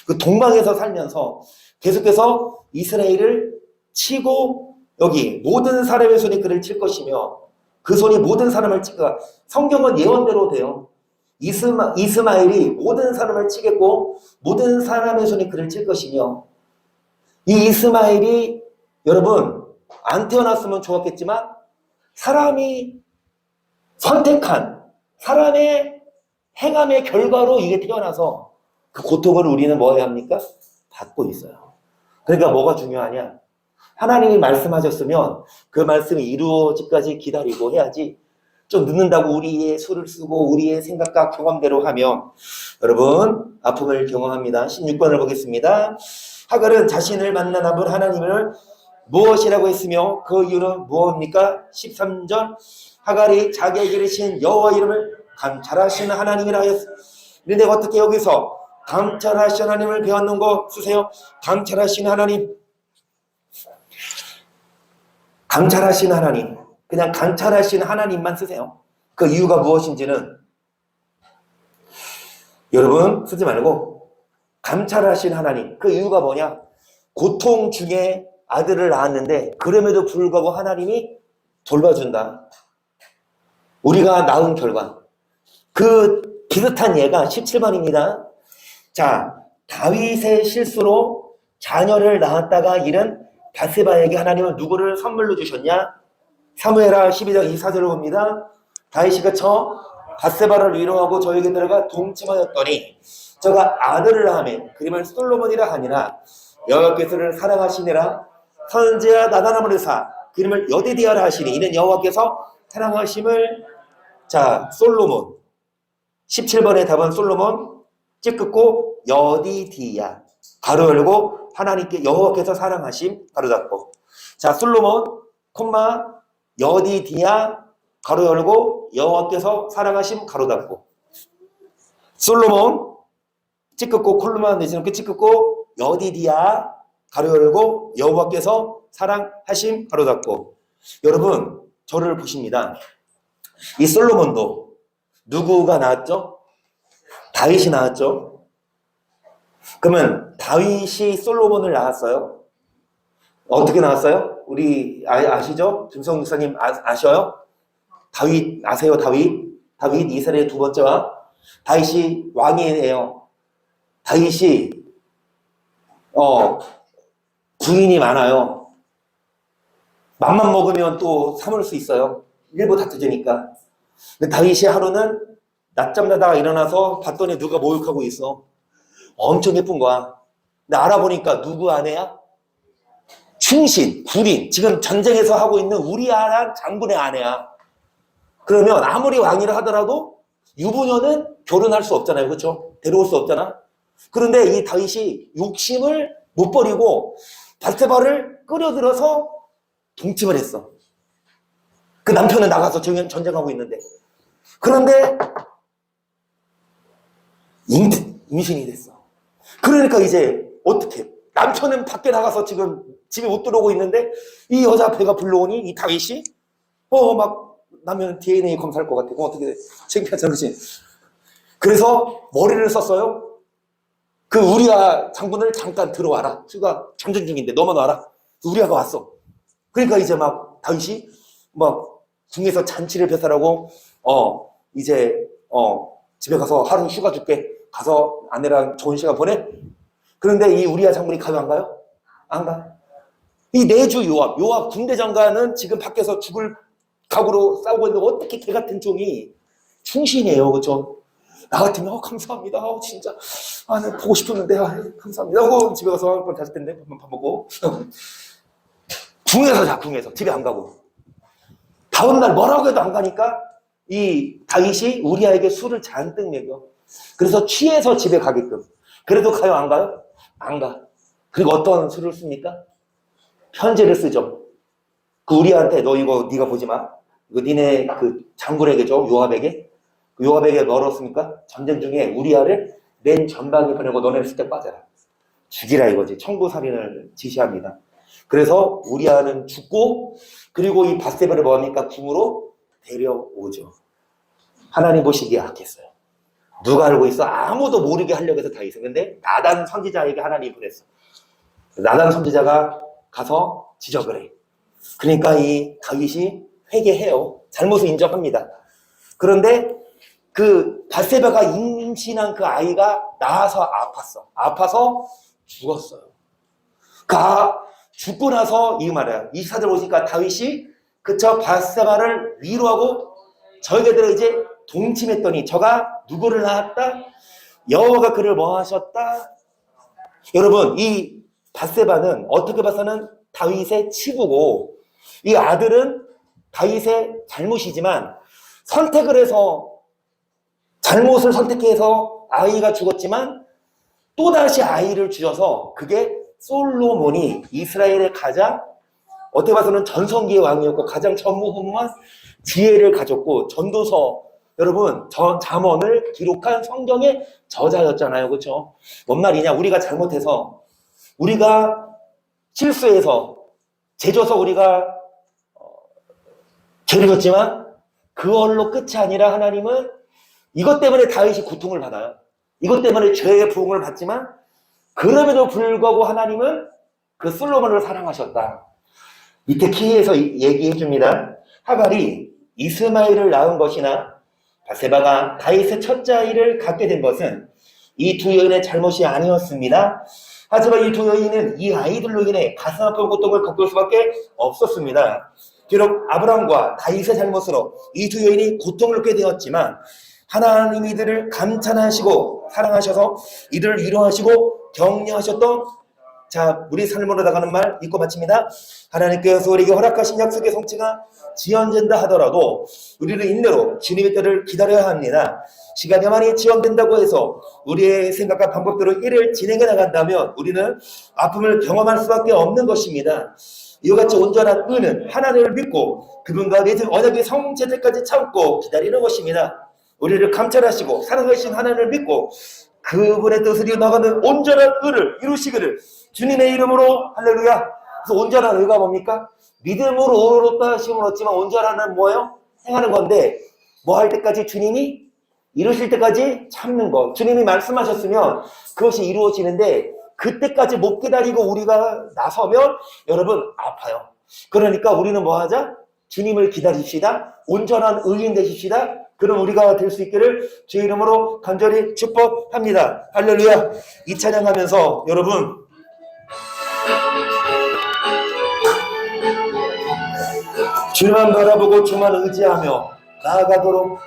그 동방에서 살면서 계속해서 이스라엘을 치고 여기 모든 사람의 손이 그를 칠 것이며 그 손이 모든 사람을 치가 성경은 예언대로 돼요. 이스마엘이 모든 사람을 치겠고 모든 사람의 손이 그를 칠 것이며 이 이스마엘이 여러분 안 태어났으면 좋았겠지만 사람이 선택한 사람의 행함의 결과로 이게 태어나서 그 고통을 우리는 뭐 해야 합니까? 받고 있어요. 그러니까 뭐가 중요하냐? 하나님이 말씀하셨으면 그 말씀이 이루어지기까지 기다리고 해야지 좀 늦는다고 우리의 수를 쓰고 우리의 생각과 경험대로 하면 여러분 아픔을 경험합니다. 16번을 보겠습니다. 하갈은 자신을 만난 아들 하나님을 무엇이라고 했으며 그 이유는 무엇입니까? 13절 하갈이 자기에게 이르신 여호와 이름을 감찰하시는 하나님이라 하였어. 그런데 어떻게 여기서 감찰하시는 하나님을 배웠는 거 쓰세요. 감찰하시는 하나님. 감찰하시는 하나님. 그냥 감찰하시는 하나님만 쓰세요. 그 이유가 무엇인지는 여러분 쓰지 말고 감찰하신 하나님. 그 이유가 뭐냐? 고통 중에 아들을 낳았는데 그럼에도 불구하고 하나님이 돌봐준다. 우리가 낳은 결과. 그 비슷한 예가 17번입니다. 자, 다윗의 실수로 자녀를 낳았다가 잃은 바세바에게 하나님은 누구를 선물로 주셨냐? 사무엘하 12장 24절을 봅니다. 다윗이 그쳐 바세바를 위로하고 저에게 들어가 동침하였더니 저가 아들을 낳으며 그림을 솔로몬이라 하니라. 여호와께서를 사랑하시니라. 선지자 나단함을 의사 그림을 여디디아라 하시니 이는 여호와께서 사랑하심을. 자, 솔로몬 17번의 답은 솔로몬 찌끄고 여디디아 가로 열고 하나님께 여호와께서 사랑하심 가로 닫고. 자, 솔로몬 콤마 여디디아 가로 열고 여호와께서 사랑하심 가로 닫고. 솔로몬 찌끄고 콜로만 내지는 그 찌끄고 여디디아 가로 열고 여호와께서 사랑하심 가로 닫고. 여러분, 저를 보십니다. 이 솔로몬도 누구가 나왔죠? 다윗이 나왔죠? 그러면 다윗이 솔로몬을 낳았어요? 어떻게 나왔어요? 우리 아시죠? 김성 목사님 아셔요? 다윗 아세요? 다윗 이스라엘의 두 번째 왕. 다윗이 왕이에요. 다윗이 부인이 많아요. 맘만 먹으면 또 삼을 수 있어요. 일부 다투지니까. 근데 다윗이 하루는 낮잠 자다가 일어나서 봤더니 누가 모욕하고 있어. 엄청 예쁜 거야. 근데 알아보니까 누구 아내야? 충신, 군인, 지금 전쟁에서 하고 있는 우리아란 장군의 아내야. 그러면 아무리 왕이라 하더라도 유부녀는 결혼할 수 없잖아요. 그렇죠? 데려올 수 없잖아. 그런데 이 다윗이 욕심을 못 버리고 바세바를 끌어들여서 동침을 했어. 그 남편은 나가서 전쟁하고 있는데. 그런데 임신이 됐어. 그러니까 이제 어떻게? 남편은 밖에 나가서 지금 집에 못 들어오고 있는데 이 여자 배가 불러오니 이 다윗이 막 나면 DNA 검사할 것 같아. 어떻게 창피하잖아, 그렇지? 그래서 머리를 썼어요. 그 우리아 장군을 잠깐 들어와라. 휴가 전쟁 중인데 너만 와라. 우리아가 왔어. 그러니까 이제 막 다윗이 막 궁에서 잔치를 배설하고 이제 집에 가서 하루 휴가 줄게. 가서 아내랑 좋은 시간 보내. 그런데 이 우리아 장군이 가요, 안 가요? 안 가. 이 내주 요압 군대 장관은 지금 밖에서 죽을 각오로 싸우고 있는데 어떻게 개 같은 종이 충신이에요, 그렇죠? 나 같으면 감사합니다. 진짜 나 보고 싶었는데 감사합니다 하고 집에 가서 한 번 다시 텐데 밥 먹고 궁에서 자, 궁에서 집에 안 가고 다음날 뭐라고 해도 안 가니까 이 다윗이 우리아에게 술을 잔뜩 먹여. 그래서 취해서 집에 가게끔. 그래도 가요, 안 가요? 안 가. 그리고 어떤 술을 씁니까? 편지를 쓰죠. 그 우리아한테 너 이거 네가 보지 마. 이거 니네 그 장군에게 줘. 요압에게. 요압에게 뭐라고 씁니까? 전쟁 중에 우리아를 맨 전방에 보내고 너네를 쓸데 빠져라. 죽이라 이거지. 청부살인을 지시합니다. 그래서 우리아는 죽고 그리고 이 바세바를 뭐합니까? 궁으로 데려오죠. 하나님 보시기에 악했어요. 누가 알고 있어? 아무도 모르게 하려고 해서 다윗은. 근데 나단 선지자에게 하나님이 보냈어. 나단 선지자가 가서 지적을 해. 그러니까 이 다윗이 회개해요. 잘못을 인정합니다. 그런데 그 바세바가 임신한 그 아이가 낳아서 아파서 죽었어요. 죽고 나서 이 말이야. 24절 보니까 다윗이 그저 바세바를 위로하고 저에게들어 이제 동침했더니 저가 누구를 낳았다? 여호와가 그를 뭐 하셨다? 여러분, 이 바세바는 어떻게 봐서는 다윗의 치부고 이 아들은 다윗의 잘못이지만 선택을 해서 잘못을 선택해서 아이가 죽었지만 또다시 아이를 주셔서 그게 솔로몬이 이스라엘의 가장 어떻게 봐서는 전성기의 왕이었고 가장 전무후무한 지혜를 가졌고 전도서 여러분 잠언을 기록한 성경의 저자였잖아요. 그렇죠? 뭔 말이냐? 우리가 잘못해서 우리가 실수해서 죄져서 우리가 죄를 졌지만 그걸로 끝이 아니라 하나님은 이것 때문에 다윗이 고통을 받아요. 이것 때문에 죄의 부흥을 받지만 그럼에도 불구하고 하나님은 그 솔로몬을 사랑하셨다. 밑에 키에서 얘기해 줍니다. 하갈이 이스마엘을 낳은 것이나 바세바가 다윗의 첫째 아이를 갖게 된 것은 이 두 여인의 잘못이 아니었습니다. 하지만 이 두 여인은 이 아이들로 인해 가슴 아픈 고통을 겪을 수밖에 없었습니다. 비록 아브라함과 다윗의 잘못으로 이 두 여인이 고통을 겪게 되었지만 하나님이 이들을 감찬하시고 사랑하셔서 이들을 위로하시고 격려하셨던 자, 우리 삶으로 나가는 말 읽고 마칩니다. 하나님께서 우리에게 허락하신 약속의 성취가 지연된다 하더라도 우리는 인내로 주님의 때를 기다려야 합니다. 시간이 많이 지연된다고 해서 우리의 생각과 방법대로 일을 진행해 나간다면 우리는 아픔을 경험할 수밖에 없는 것입니다. 이와 같이 온전한 의는 하나님을 믿고 그분과 맺은 언약의 성취 때까지 참고 기다리는 것입니다. 우리를 감찰하시고 사랑하신 하나님을 믿고 그분의 뜻을 이루어 나가는 온전한 의를 이루시기를 주님의 이름으로 할렐루야. 그래서 온전한 의가 뭡니까? 믿음으로 의롭다 하심을 얻지만 온전하는 뭐예요? 행하는 건데 뭐 할 때까지 주님이 이루실 때까지 참는 것. 주님이 말씀하셨으면 그것이 이루어지는데 그때까지 못 기다리고 우리가 나서면 여러분 아파요. 그러니까 우리는 뭐 하자? 주님을 기다립시다. 온전한 의인 되십시다. 그럼 우리가 될 수 있기를 주의 이름으로 간절히 축복합니다. 할렐루야. 이 찬양하면서 여러분 주만 바라보고 주만 의지하며 나아가도록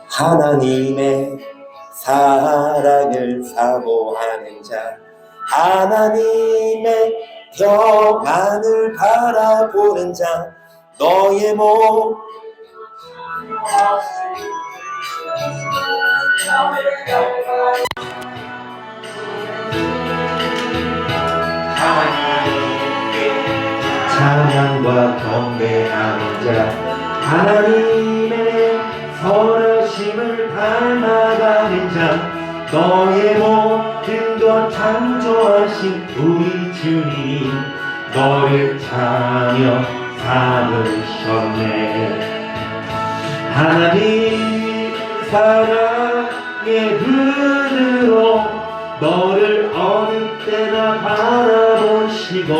하나님의 사랑을 사모하는 자, 하나님의 평안을 바라보는 자, 너의 몸 찬양과 경배하는 자, 하나님의 선하심을 닮아가는 자, 너의 모든 것 창조하신 우리 주님, 너를 자녀 삼으셨네. 하나님 사랑의 눈으로 너를 어느 때나 바라보시고,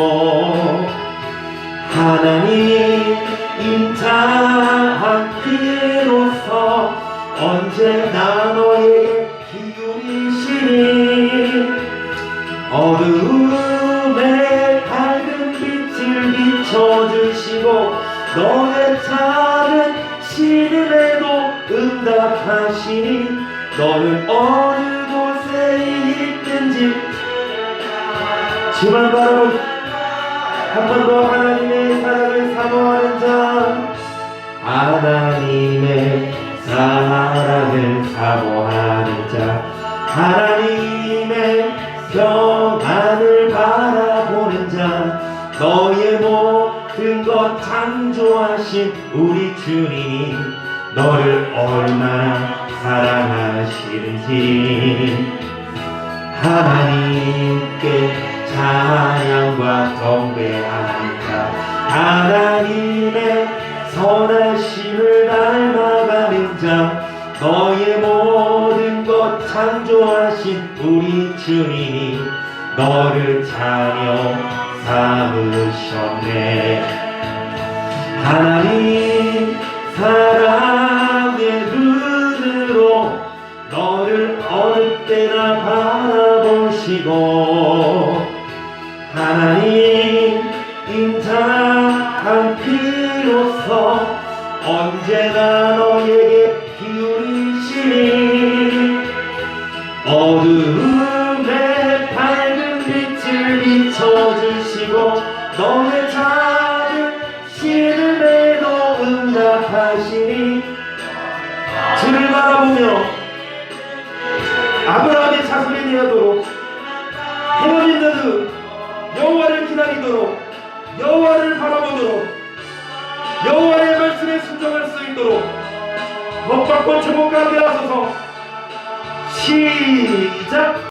하나님 인자한 피로서 언제나 너에게 기울이시니 어두움에 밝은 빛을 비춰주시고 너의 작은 시름에도 응답하시니 너는 어느 곳에 있든지 주만 바라보고 한 번 더 하나님의 사랑을 사모하는 자, 하나님의 사랑을 사모하는 자, 하나님의 평안을 바라보는 자, 너의 모든 것 창조하신 우리 주님, 너를 얼마나 사랑하시는지 하나님께 찬양과 경배하는 자, 하나님의 선하심을 닮아가는 자, 너의 모든 것 창조하신 우리 주님이 너를 자녀 삼으셨네. 하나님 사랑의 눈으로 너를 어느 때나 바라보시고, 하나님 인자한 피로서 언제나 너에게 기울이시니 어두움에 밝은 빛을 비춰주시고 너의 작은 시름에도 응답하시니 주를 바라보며 아브라함의 자손이 되어도록 헤어진 자들 여호와를 기다리도록 여호와를 바라보도록 여호와의 말씀에 순종할 수 있도록 법받고 주목하게 하소서. 시작.